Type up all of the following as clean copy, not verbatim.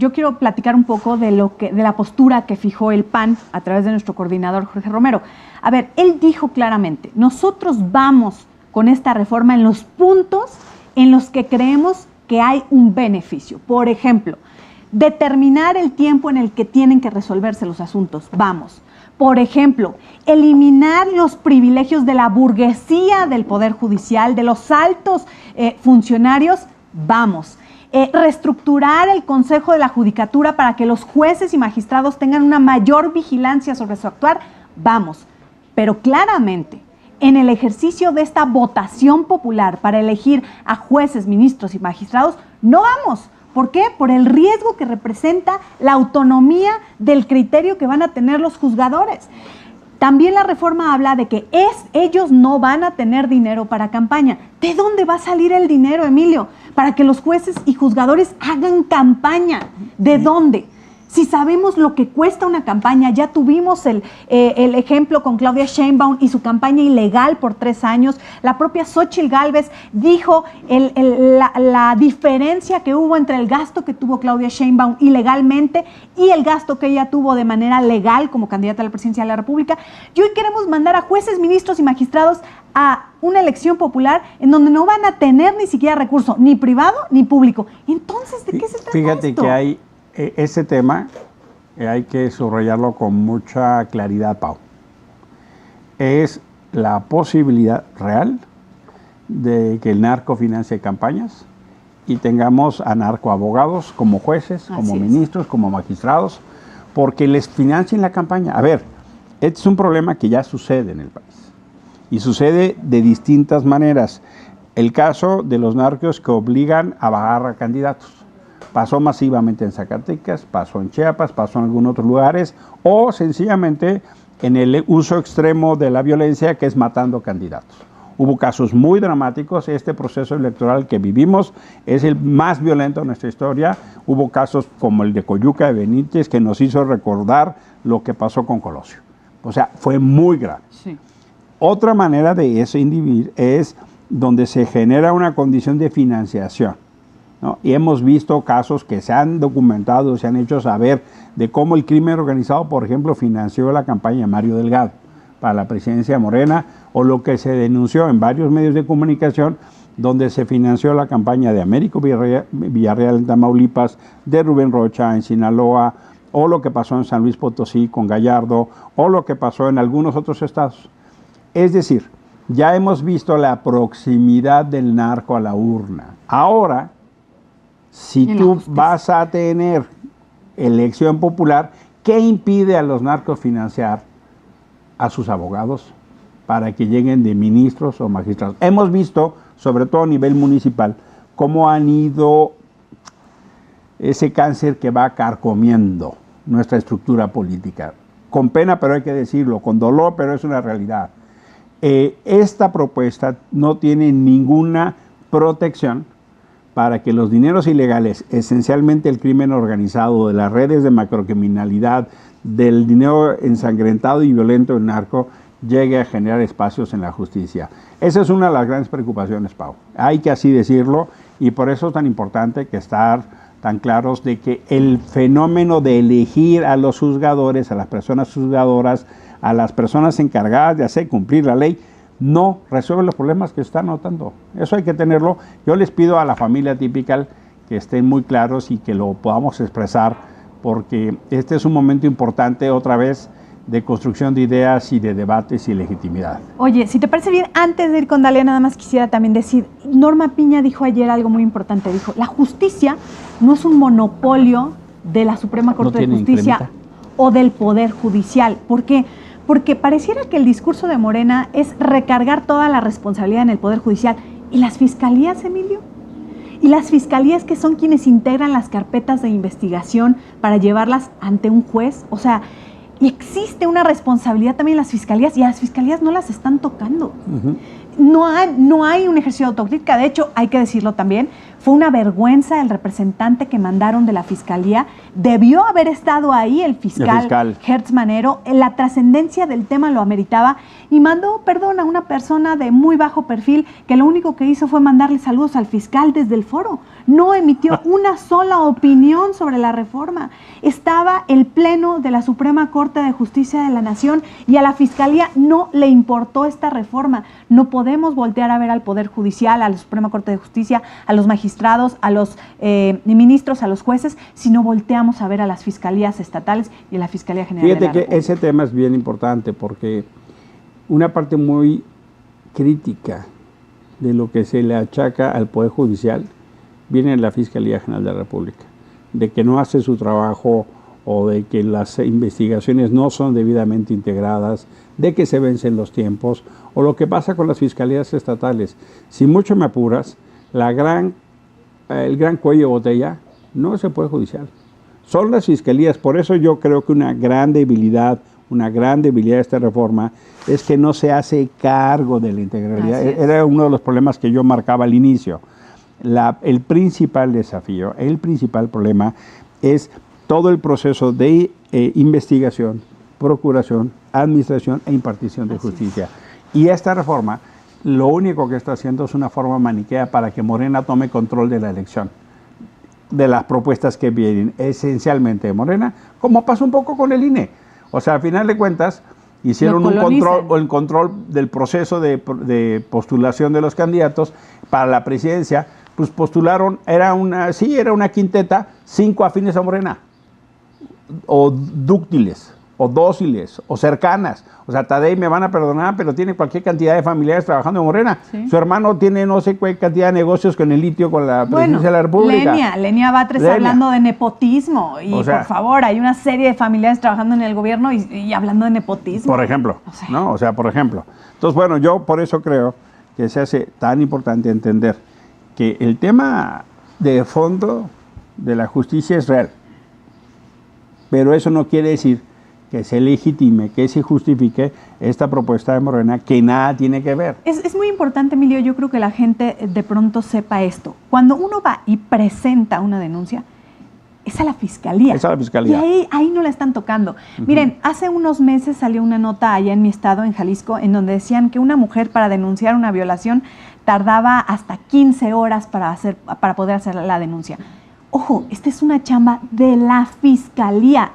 yo quiero platicar un poco de la postura que fijó el PAN a través de nuestro coordinador Jorge Romero. A ver, él dijo claramente, nosotros vamos con esta reforma en los puntos en los que creemos que hay un beneficio. Por ejemplo, determinar el tiempo en el que tienen que resolverse los asuntos. Vamos. Por ejemplo, eliminar los privilegios de la burguesía del Poder Judicial, de los altos funcionarios. Vamos. Reestructurar el Consejo de la Judicatura para que los jueces y magistrados tengan una mayor vigilancia sobre su actuar. Vamos. Pero claramente, en el ejercicio de esta votación popular para elegir a jueces, ministros y magistrados, no vamos. ¿Por qué? Por el riesgo que representa la autonomía del criterio que van a tener los juzgadores. También la reforma habla de que ellos no van a tener dinero para campaña. ¿De dónde va a salir el dinero, Emilio? Para que los jueces y juzgadores hagan campaña. ¿De dónde? Si sabemos lo que cuesta una campaña, ya tuvimos el ejemplo con Claudia Sheinbaum y su campaña ilegal por 3 años. La propia Xóchitl Gálvez dijo la diferencia que hubo entre el gasto que tuvo Claudia Sheinbaum ilegalmente y el gasto que ella tuvo de manera legal como candidata a la presidencia de la República. Y hoy queremos mandar a jueces, ministros y magistrados a una elección popular en donde no van a tener ni siquiera recurso, ni privado ni público. Entonces, ¿de qué se trata Fíjate esto? Que hay ese tema, hay que subrayarlo con mucha claridad, Pau. Es la posibilidad real de que el narco financie campañas y tengamos a narcoabogados como jueces, como ministros, como magistrados, porque les financien la campaña. A ver, este es un problema que ya sucede en el país y sucede de distintas maneras. El caso de los narcos que obligan a bajar a candidatos. Pasó masivamente en Zacatecas, pasó en Chiapas, pasó en algunos otros lugares, o sencillamente en el uso extremo de la violencia, que es matando candidatos. Hubo casos muy dramáticos. Este proceso electoral que vivimos es el más violento de nuestra historia. Hubo casos como el de Coyuca de Benítez, que nos hizo recordar lo que pasó con Colosio. O sea, fue muy grave. Sí. Otra manera de eso individuo es donde se genera una condición de financiación, ¿no? Y hemos visto casos que se han documentado, se han hecho saber de cómo el crimen organizado, por ejemplo, financió la campaña de Mario Delgado para la presidencia de Morena, o lo que se denunció en varios medios de comunicación, donde se financió la campaña de Américo Villarreal en Tamaulipas, de Rubén Rocha en Sinaloa, o lo que pasó en San Luis Potosí con Gallardo, o lo que pasó en algunos otros estados. Es decir, ya hemos visto la proximidad del narco a la urna. Ahora, si tú vas a tener elección popular, ¿qué impide a los narcos financiar a sus abogados para que lleguen de ministros o magistrados? Hemos visto, sobre todo a nivel municipal, cómo han ido ese cáncer que va carcomiendo nuestra estructura política. Con pena, pero hay que decirlo, con dolor, pero es una realidad. Esta propuesta no tiene ninguna protección para que los dineros ilegales, esencialmente el crimen organizado, de las redes de macrocriminalidad, del dinero ensangrentado y violento del narco, llegue a generar espacios en la justicia. Esa es una de las grandes preocupaciones, Pau. Hay que así decirlo, y por eso es tan importante que estar tan claros de que el fenómeno de elegir a los juzgadores, a las personas juzgadoras, a las personas encargadas de hacer cumplir la ley, no resuelve los problemas que están notando. Eso hay que tenerlo. Yo les pido a la familia Tipical que estén muy claros y que lo podamos expresar, porque este es un momento importante, otra vez, de construcción de ideas y de debates y legitimidad. Oye, si te parece bien, antes de ir con Dalia, nada más quisiera también decir, Norma Piña dijo ayer algo muy importante, dijo, la justicia no es un monopolio de la Suprema Corte de Justicia o del Poder Judicial. ¿Por qué? Porque pareciera que el discurso de Morena es recargar toda la responsabilidad en el Poder Judicial. ¿Y las fiscalías, Emilio? ¿Y las fiscalías que son quienes integran las carpetas de investigación para llevarlas ante un juez? O sea, existe una responsabilidad también en las fiscalías y a las fiscalías no las están tocando. no hay un ejercicio de autocrítica. De hecho, hay que decirlo también, fue una vergüenza el representante que mandaron de la Fiscalía. Debió haber estado ahí el fiscal Hertz Manero. La trascendencia del tema lo ameritaba y mandó, perdón, a una persona de muy bajo perfil que lo único que hizo fue mandarle saludos al fiscal desde el foro. No emitió una sola opinión sobre la reforma. Estaba el Pleno de la Suprema Corte de Justicia de la Nación y a la Fiscalía no le importó esta reforma. No podemos voltear a ver al Poder Judicial, a la Suprema Corte de Justicia, a los magistrados, a los ministros, a los jueces, si no volteamos a ver a las fiscalías estatales y a la Fiscalía General de la República. Fíjate que ese tema es bien importante porque una parte muy crítica de lo que se le achaca al Poder Judicial viene en la Fiscalía General de la República, de que no hace su trabajo o de que las investigaciones no son debidamente integradas, de que se vencen los tiempos, o lo que pasa con las fiscalías estatales. Si mucho me apuras, el gran cuello de botella no es el Poder Judicial, son las fiscalías. Por eso yo creo que una gran debilidad de esta reforma es que no se hace cargo de la integralidad. Era uno de los problemas que yo marcaba al inicio. El principal desafío, el principal problema es todo el proceso de investigación, procuración, administración e impartición de justicia. Y esta reforma lo único que está haciendo es una forma maniquea para que Morena tome control de la elección, de las propuestas que vienen esencialmente de Morena, como pasa un poco con el INE. O sea, al final de cuentas, hicieron un control del proceso de postulación de los candidatos para la presidencia. Pues postularon, era una quinteta, 5 afines a Morena, o dúctiles, o dóciles, o cercanas. O sea, Tadei, me van a perdonar, pero tiene cualquier cantidad de familiares trabajando en Morena. ¿Sí? Su hermano tiene no sé qué cantidad de negocios con el litio, con la presidencia de la República. Lenia Batres hablando de nepotismo. Y o sea, por favor, hay una serie de familiares trabajando en el gobierno y hablando de nepotismo. Por ejemplo, por ejemplo. Entonces, bueno, yo por eso creo que se hace tan importante entender que el tema de fondo de la justicia es real, pero eso no quiere decir que se legitime, que se justifique esta propuesta de Morena, que nada tiene que ver. Es muy importante, Emilio, yo creo que la gente de pronto sepa esto. Cuando uno va y presenta una denuncia, es a la Fiscalía. Es a la Fiscalía. Y ahí no la están tocando. Miren, hace unos meses salió una nota allá en mi estado, en Jalisco, en donde decían que una mujer para denunciar una violación tardaba hasta 15 horas para poder hacer la denuncia. Ojo, esta es una chamba de la Fiscalía.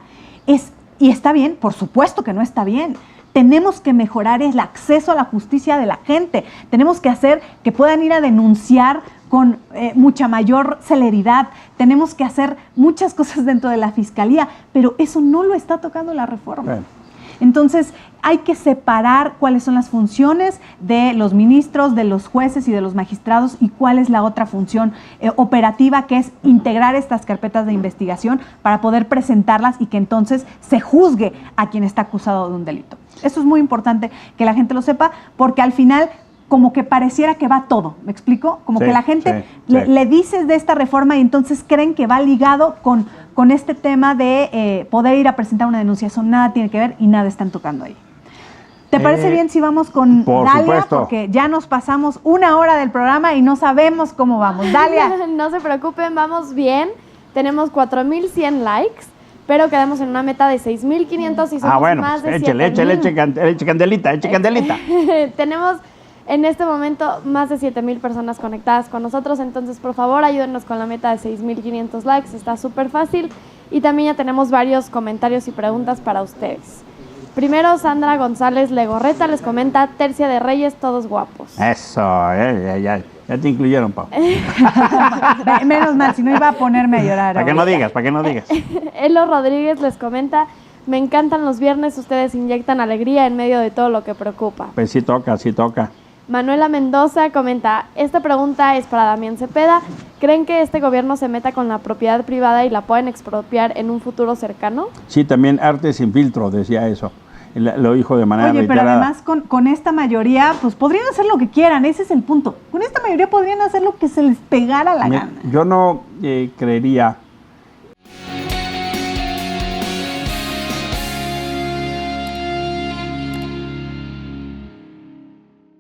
Y está bien, por supuesto que no está bien. Tenemos que mejorar el acceso a la justicia de la gente. Tenemos que hacer que puedan ir a denunciar con mucha mayor celeridad. Tenemos que hacer muchas cosas dentro de la Fiscalía, pero eso no lo está tocando la reforma. Bien. Entonces, hay que separar cuáles son las funciones de los ministros, de los jueces y de los magistrados y cuál es la otra función operativa, que es integrar estas carpetas de investigación para poder presentarlas y que entonces se juzgue a quien está acusado de un delito. Eso es muy importante que la gente lo sepa, porque al final como que pareciera que va todo, ¿me explico? Como que la gente le dices de esta reforma y entonces creen que va ligado con este tema de poder ir a presentar una denuncia. Eso nada tiene que ver y nada están tocando ahí. ¿Te parece bien si vamos con Dalia? Supuesto. Porque ya nos pasamos 1 hora del programa y no sabemos cómo vamos. Dalia. No se preocupen, vamos bien. Tenemos 4,100 likes, pero quedamos en una meta de 6,500 y somos más de 7,000. Eche candelita. Tenemos en este momento más de 7,000 personas conectadas con nosotros, entonces por favor ayúdenos con la meta de 6,500 likes, está súper fácil. Y también ya tenemos varios comentarios y preguntas para ustedes. Primero, Sandra González Legorreta les comenta: Tercia de Reyes, todos guapos. Eso, ya te incluyeron, Pau. Menos mal, si no iba a ponerme a llorar. Para que no digas. Elo Rodríguez les comenta: me encantan los viernes, ustedes inyectan alegría en medio de todo lo que preocupa. Pues sí toca. Manuela Mendoza comenta: esta pregunta es para Damián Cepeda. ¿Creen que este gobierno se meta con la propiedad privada y la pueden expropiar en un futuro cercano? Sí, también Arte Sin Filtro decía eso. Lo dijo de manera reiterada. Pero además con esta mayoría, pues podrían hacer lo que quieran, ese es el punto. Con esta mayoría podrían hacer lo que se les pegara la gana. Yo no creería